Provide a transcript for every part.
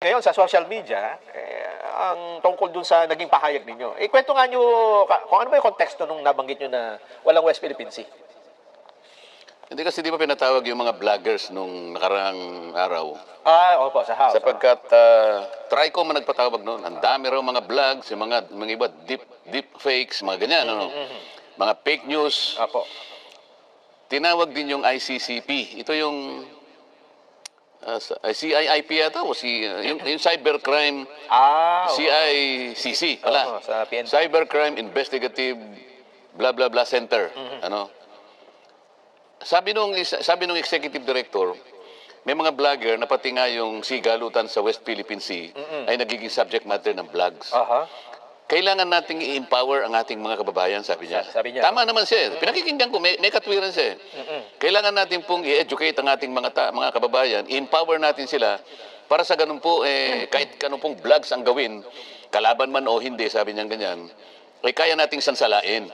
Ngayon sa social media, ang tungkol dun sa naging pahayag ninyo. Kwento nga nyo kung ano ba yung konteksto nung nabanggit nyo na walang West Philippine Sea? Hindi kasi di ba pinatawag yung mga vloggers nung nakarang araw? Opo, sa house. Sapagkat Tricom ang nagpatawag noon. Ang dami raw mga vlogs, yung mga iba deep fakes, mga ganyan, ano? Mga fake news. Opo. Tinawag din yung ICCP. Ito yung CIIP yata o yung cybercrime CICC pala. Sa PNP. Cybercrime Investigative blah blah blah Center. Ano? Sabi nung executive director, may mga vlogger na pati nga yung sigalutan sa West Philippine Sea ay nagiging subject matter ng vlogs. Kailangan nating i-empower ang ating mga kababayan, sabi niya. Tama naman siya. Pinakikinggan ko, may katwiran siya. Kailangan natin pong i-educate ang ating mga kababayan, i-empower natin sila para sa ganun po, kahit ganun pong vlogs ang gawin, kalaban man o hindi, sabi niya ganyan, ay kaya nating sansalain.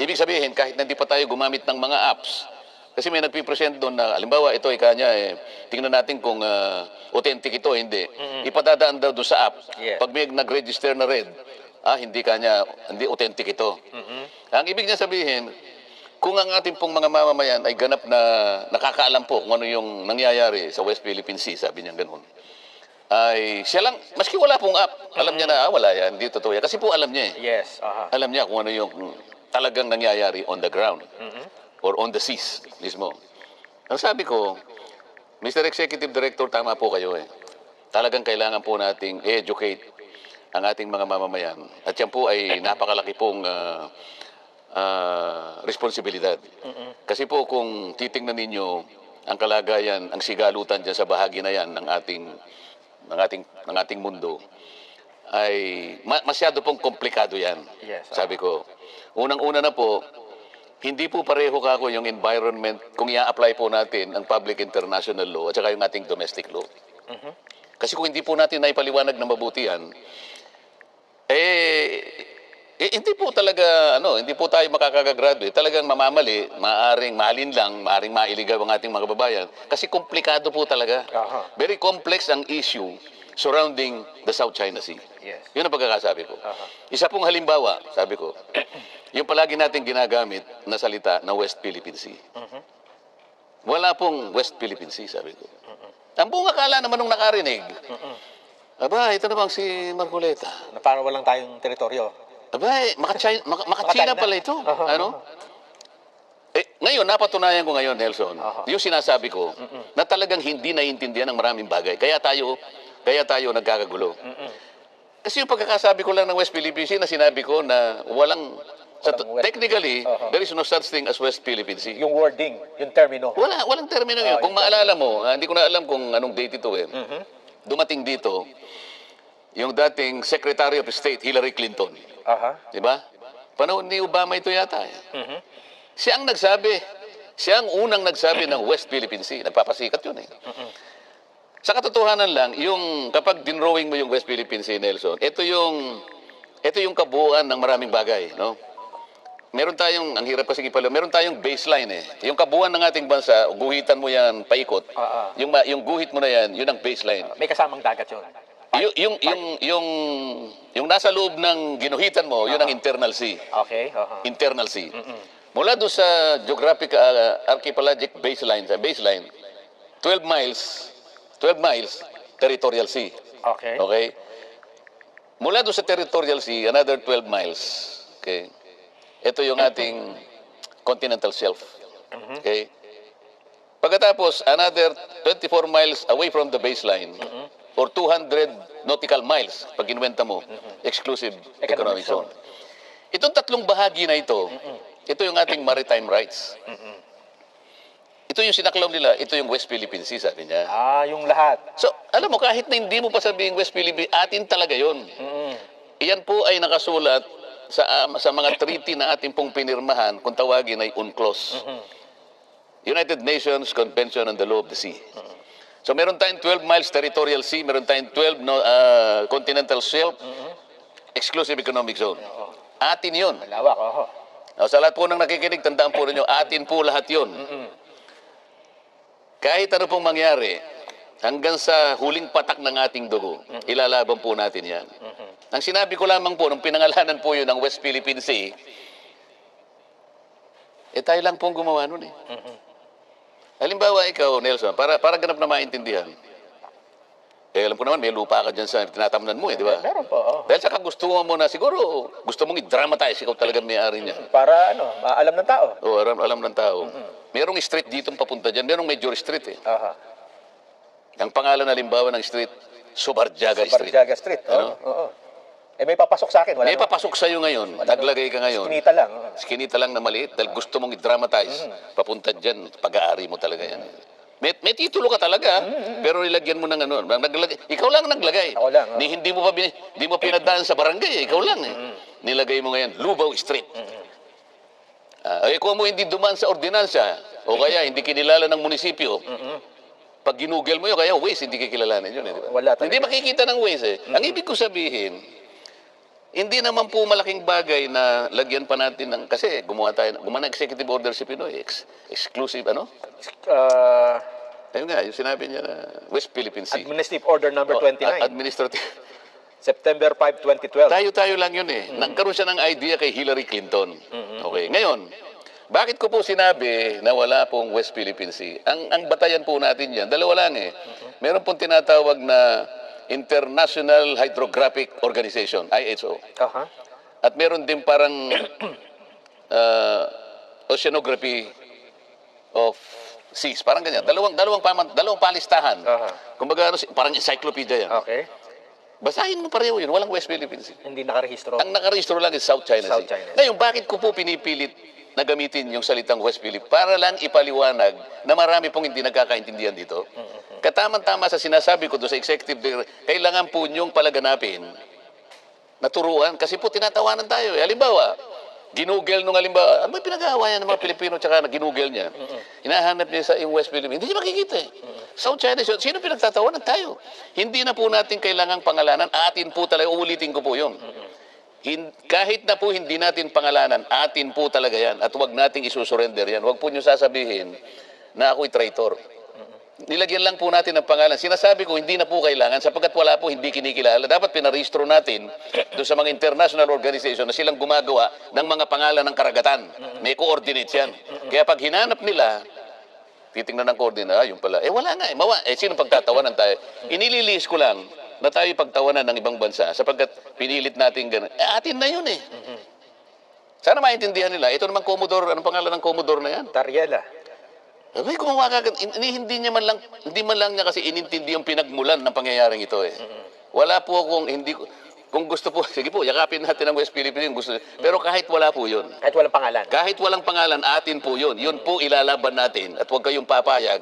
Ibig sabihin, kahit na hindi pa tayo gumamit ng mga apps, kasi may nagpipresent doon na, alimbawa, ito ay kanya, tingnan natin kung authentic ito, hindi. Ipadadaan daw doon sa app. Pag may nag-register na red, hindi kanya, hindi authentic ito. Ang ibig niya sabihin, kung ang ating pong mga mamamayan ay ganap na nakakaalam po kung ano yung nangyayari sa West Philippine Sea, sabi niya ganun, ay siya lang, maski wala pong app, alam niya na, wala yan, hindi totoo yan. Kasi po alam niya Yes. Alam niya kung ano yung talagang nangyayari on the ground or on the seas mismo. Ang sabi ko, Mr. Executive Director, tama po kayo Talagang kailangan po nating educate ang ating mga mamamayan. At yan po ay napakalaki pong responsibilidad. Kasi po kung titingnan ninyo ang kalagayan, ang sigalutan dyan sa bahagi na yan ng ating mundo, ay masyado pong komplikado yan. Sabi ko, unang-una na po, hindi po pareho kako yung environment kung i-apply po natin ang public international law at saka yung ating domestic law. Kasi kung hindi po natin naipaliwanag na mabuti yan, hindi po talaga, hindi po tayo makakagraduate. Talagang mamamali, maaaring mailigaw ang ating mga kababayan. Kasi komplikado po talaga. Very complex ang issue surrounding the South China Sea. Yun ang pagkakasabi ko. Isa pong halimbawa, sabi ko, yung palagi natin ginagamit na salita na West Philippine Sea. Wala pong West Philippine Sea, sabi ko. Ang buong akala naman nung nakarinig, aba, ito namang si Marcoleta. Na parang walang tayong teritoryo. Aba, maka-China pala ito. Ngayon, napatunayan ko ngayon, Nelson, yung sinasabi ko, na talagang hindi naiintindihan ng maraming bagay. Kaya tayo nagkakagulo. Kasi yung pagkakasabi ko lang ng West Philippine Sea na sinabi ko na technically, there is no such thing as West Philippine Sea. Yung wording, yung termino. Walang termino yun. Kung maalala mo, hindi ko na alam kung anong date ito dumating dito, yung dating Secretary of State, Hillary Clinton. Diba? Panahon ni Obama ito yata. Siya ang unang nagsabi ng West Philippine Sea. Nagpapasikat yun Sa katotohanan lang, yung kapag dinrowing mo yung West Philippine Sea, Nelson, ito yung kabuuan ng maraming bagay, no? Meron tayong, ang hirap kasi meron tayong baseline Yung kabuuan ng ating bansa, guhitan mo yan paikot. Yung guhit mo na yan, yun ang baseline. May kasamang dagat yun. Yung nasa loob ng ginuhitan mo, yun ang internal sea. Internal sea. Mula doon sa geographic archipelagic baseline, 12 miles, territorial sea. Okay? Mula doon sa territorial sea, another 12 miles. Okay? Ito yung ating continental shelf. Okay? Pagkatapos, another 24 miles away from the baseline, or 200 nautical miles, pag inuwenta mo, exclusive economic zone. Itong tatlong bahagi na ito, ito yung ating maritime rights. Ito yung sinaklaw nila, ito yung West Philippine Sea, sabi niya. Yung lahat. So, alam mo, kahit na hindi mo pa sabihin West Philippine, atin talaga yun. Iyan po ay nakasulat sa mga treaty na ating pong pinirmahan, kung tawagin ay UNCLOS. United Nations Convention on the Law of the Sea. So, meron tayong 12 miles territorial sea, meron tayong 12 continental shelf, exclusive economic zone. Atin yun. Malawak, Sa lahat po ng nakikinig, tandaan po ninyo, atin po lahat yun. Kahit ano pong mangyari, hanggang sa huling patak ng ating dugo, ilalaban po natin yan. Ang sinabi ko lamang po, nung pinangalanan po yun ng West Philippine Sea, tayo lang po ang gumawa nun eh. Halimbawa ikaw, Nelson, para ganap na maintindihan, alam ko naman, may lupa ka dyan sa tinatamnan mo di ba? Meron po. Dahil sa kagustuhan mo na siguro, gusto mong i-dramatize, ikaw talaga may-ari niya. Para alam ng tao. Oo, alam ng tao. Merong street dito papunta dyan, merong major street eh. Aha. Ang pangalan halimbawa ng street, Subarjaga Street. Barjaga Street. Ano? Oo. May papasok sa akin. May papasok sa'yo ngayon, naglagay ka ngayon. Kinita lang. Skinita lang na maliit dahil gusto mong i-dramatize. Papunta dyan, pag-aari mo talaga yan. May titulo ka talaga, pero nilagyan mo ng ikaw lang naglagay. Ako lang. Hindi mo pinadaan sa barangay, ikaw lang eh. Nilagay mo ngayon, Lubao Street. Kung mo hindi dumaan sa ordinansa, o kaya hindi kinilala ng munisipyo, pag ginugel mo yun, kaya Waze, hindi kikilalanin yun. Di ba? Wala talaga. Hindi makikita ng Waze eh. Ang ibig ko sabihin, hindi naman po malaking bagay na lagyan pa natin ng, kasi gumawa ng executive order si Pinoy, exclusive, ayun nga, yung sinabi niya na West Philippine Sea. Administrative Order number 29. Administrative. September 5, 2012. Tayo lang yun eh. Nagkaroon siya ng idea kay Hillary Clinton. Okay, ngayon, bakit ko po sinabi na wala pong West Philippine Sea? Ang batayan po natin yan, dalawa lang eh. Meron pong tinatawag na International Hydrographic Organization, IHO. Aha. At meron din parang Oceanography of Seas, parang ganyan. Dalawang palistahan. Kumbaga parang encyclopedia yan. Okay. Basahin mo pareho yun, walang West Philippine Sea. Hindi nakarehistro. Ang nakarehistro lang is South China Sea. Ngayon, bakit ko po pinipilit na gamitin yung salitang West Philippine? Para lang ipaliwanag na marami pong hindi nagkakaintindihan dito. Kataman-tama sa sinasabi ko doon sa executive director, kailangan po niyong palaganapin, naturuan, kasi po tinatawanan tayo. Halimbawa, ginugel nung halimbawa, ano ba pinag-aawayan ng mga Pilipino tsaka na ginugel niya? Hinahanap niya sa yung West Philippine, hindi niya makikita eh. South China Sea, sino pinagtatawanan tayo? Hindi na po natin kailangang pangalanan, atin po talaga, uulitin ko po yun. Kahit na po hindi natin pangalanan, atin po talaga yan, at huwag nating isusurrender yan. Huwag po niyo sasabihin na ako'y traitor. Nilagyan lang po natin ng pangalan. Sinasabi ko, hindi na po kailangan sapagkat wala po hindi kinikilala. Dapat pinarehistro natin doon sa mga international organization na silang gumagawa ng mga pangalan ng karagatan. May coordinates yan. Kaya pag hinanap nila, titingnan ng coordinate, yun pala. Wala nga. Sino pagtatawanan tayo? Inililis ko lang na tayo pagtawanan ng ibang bansa sapagkat pinilit natin gano'n. Atin na yun eh. Sana maintindihan nila. Ito naman Commodore, anong pangalan ng Commodore na yan? Tariela. Ay, gumawa ka, hindi man lang niya kasi inintindi yung pinagmulan ng pangyayaring ito eh. Wala po akong, kung gusto po, sige po, yakapin natin ang West Philippines, pero kahit wala po yun. Kahit walang pangalan. Kahit walang pangalan, atin po yun. Yun po ilalaban natin at huwag kayong papayag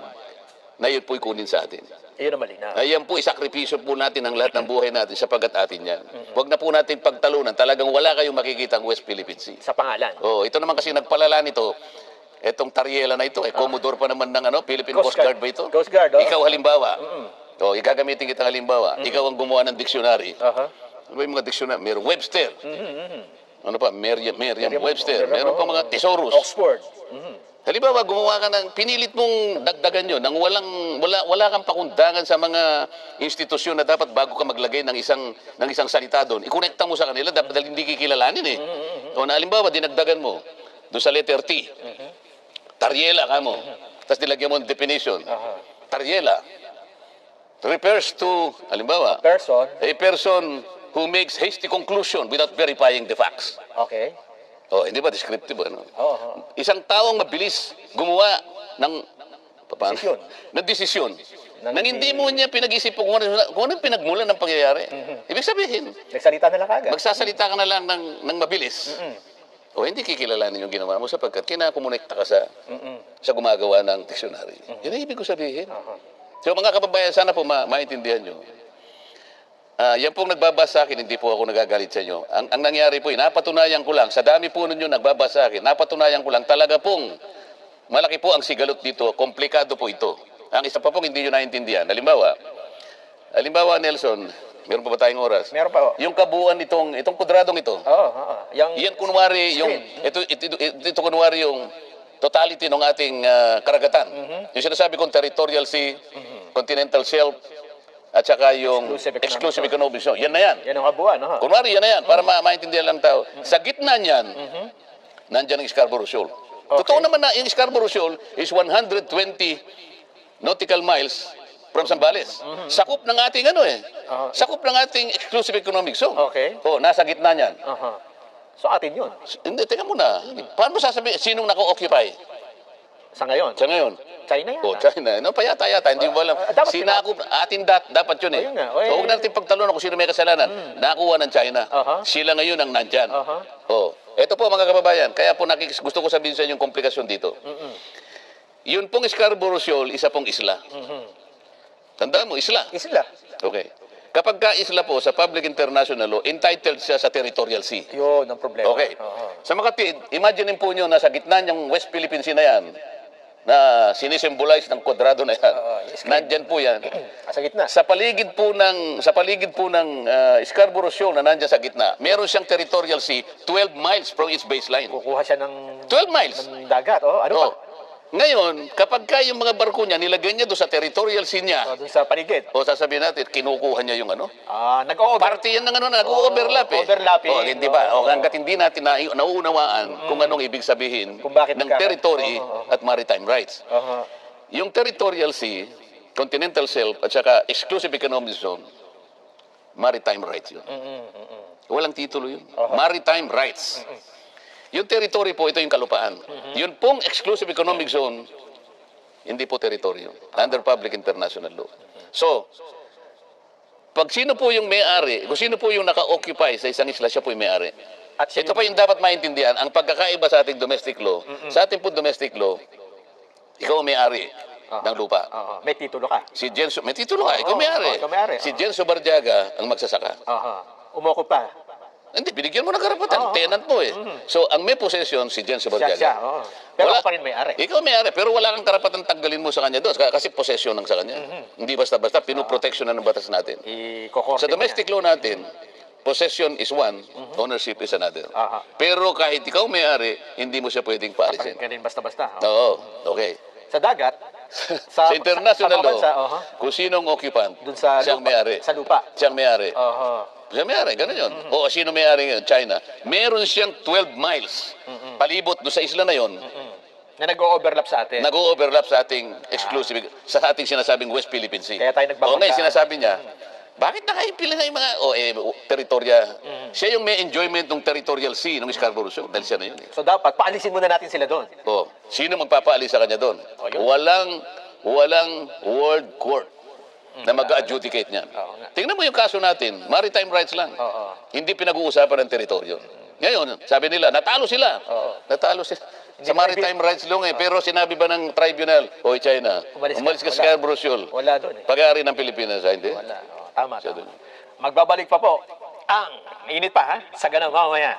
na yun po ikunin sa atin. Ayun ang malinaw. Ayan po, isakripisyo po natin ang lahat ng buhay natin sapagat atin yan. Huwag na po natin pagtalunan. Talagang wala kayong makikita ang West Philippine Sea. Sa pangalan. Ito naman kasi nagpalala nito. Etong Tariela na ito, Commodore pa naman ng Philippine Coast Guard ba ito? Coast Guard, Ikaw halimbawa. Igagamitin kita halimbawa. Ikaw ang gumawa ng dictionary. Ano ba yung mga dictionary? Meron Webster. Ano pa? Merriam-Webster. Meron pa mga thesaurus. Oxford. Halimbawa, gumawa ka ng, pinilit mong dagdagan yun, nang wala kang pakundangan sa mga institusyon na dapat bago ka maglagay ng isang salita doon, ikonekta mo sa kanila, dapat hindi kikilalanin eh. Halimbawa, dinagdagan mo, doon sa letter T, Tariela ka mo, tapos nilagyan mo ng definition. Tariela refers to, halimbawa, a person who makes hasty conclusion without verifying the facts. Okay. Hindi ba descriptive? Isang taong mabilis gumawa ng desisyon. Nang hindi mo niya pinag-isip kung ano pinagmulan ng pangyayari. Ibig sabihin, nagsalita na lang kagad. Magsasalita ka na lang ng mabilis. Hindi kikilalanin yung ginawa mo sapagkat kinakomunekta ka sa gumagawa ng dictionary. Yan ang ibig ko sabihin. So mga kababayan, sana po maintindihan nyo. Yan pong nagbabasa sa akin, hindi po ako nagagalit sa inyo. Ang nangyari po, napatunayan ko lang, sa dami po ninyo nagbabasa sa akin, napatunayan ko lang, talaga pong malaki po ang sigalot dito, komplikado po ito. Ang isa pa pong hindi nyo naintindihan. Halimbawa, Nelson, meron pa ba tayong oras? Meron pa. Yung kabuuan itong kwadradong ito. Yan kunwari yung ito kunwari yung totality ng ating karagatan. Yung sinasabi kong territorial sea, continental shelf, at saka yung Exclusive economic exclusive economic zone. Yan na yan. Yan ang kabuuan, no? Kunwari, yan na yan, para maintindihan lang tao. Sa gitna niyan, nandyan ang Scarborough Shoal. Totoo naman na yung Scarborough Shoal is 120 nautical miles from Zambales. Sakop ng ating sakop ng ating exclusive economic zone. Okay. Oh, nasa gitna niyan. So atin yun, Hindi, teka muna. Paano mo sasabihin, sinong naka-occupy? sa ngayon. Sa ngayon? China yan. Oh, China. No, payata-yata. Hindi mo alam. dapat Sinakop, atin dapat yun eh. Ayun nga. So, huwag natin pagtalon kung sino may kasalanan. Nakuha ng China. Sila ngayon ang nandyan. Oh. Ito po mga kababayan. Kaya po gusto ko sabihin sa inyo yung komplikasyon dito. Yun pong Scarborough Shoal, isa pong isla. Tandaan mo, isla. Isla. Okay. Kapag ka-isla po sa public international law, entitled siya sa territorial sea. Yun ang problema. Okay. Sa Makatid, imagine po nyo na sa gitna ng West Philippine Sea na yan, na sinisimbolize ng kwadrado na yan. Nandyan po yan. Sa gitna. Sa paligid po ng Scarborough Shoal na nandyan sa gitna, meron siyang territorial sea 12 miles from its baseline. Kukuha siya ng 12 miles. dagat. Ano pa? Oh. Ngayon, kapag yung mga barko niya, nilagay niya doon sa territorial sea niya, Doon sa paligid. o sasabihin natin, kinukuha niya yung Nag-over. Party yan ng nag-overlap eh. Overlapping. Oh, hindi ba? O, hanggat hindi natin nauunawaan kung anong ibig sabihin Kung bakit ng nagkaka- territory at maritime rights. Yung territorial sea, continental shelf, at saka exclusive economic zone, maritime rights yun. Walang titulo yun. Maritime rights. Yung territory po, ito yung kalupaan. Yun pong exclusive economic zone, hindi po territory yun. Under public international law. So, pag sino po yung may-ari, kung sino po yung naka-occupy sa isang isla, siya po yung may-ari. At Ito pa yung dapat maintindihan, ang pagkakaiba sa ating domestic law, sa ating po domestic law, ikaw ang may-ari ng lupa. May titulo ka. Si Jenso, may titulo ka, ikaw may-ari. ikaw may-ari. Si Jenso Barjaga ang magsasaka. Umoko pa. Hindi, binigyan mo ng karapatan. Tenant mo eh. So, ang may possession, si Jenso Barjaga. Siya. Pero Wala- ako pa rin may-ari. Ikaw may-ari, pero wala kang karapatan tanggalin mo sa kanya doon. Kasi possession ng sa kanya. Hindi basta-basta, pinuprotection na ng batas natin. Kokorte Sa domestic law natin, possession is one, ownership is another. Pero kahit ikaw may-ari, hindi mo siya pwedeng paalisin. Ganun basta-basta. Oo, okay. Sa dagat, Sa international sa law, bansa, kung sinong occupant, dun sa siyang lupa. may-ari. Sa lupa. Siyang may-ari. Aha. Siya may-ari, ganun yun. O sino may-ari ngayon? China. Meron siyang 12 miles palibot doon sa isla na yon. Na nag-overlap sa atin. Nag-overlap sa ating exclusive, sa ating sinasabing West Philippine Sea. Kaya tayo O nagbabanggaan. ngayon, sinasabi niya, bakit nakaipil nga yung mga teritorya? Siya yung may enjoyment ng territorial sea ng Scarborough Shoal. Dahil siya na yun. So dapat, paalisin muna natin sila doon. O, sino magpapaalis sa kanya doon? Yun. Walang world court na mag-adjudicate niyan. nga. Tingnan mo yung kaso natin, maritime rights lang. Hindi pinag-uusapan ng teritoryo. Ngayon, sabi nila, natalo sila. Natalo sila. Sa maritime rights lang pero sinabi ba ng tribunal, Hoy China, umalis ka sa Scarborough Shoal. Wala doon eh. Pag-aari ng Pilipinas, hindi? Wala. Tama. Siya doon. Magbabalik pa po ang, mainit pa ha, sa ganang mamaya.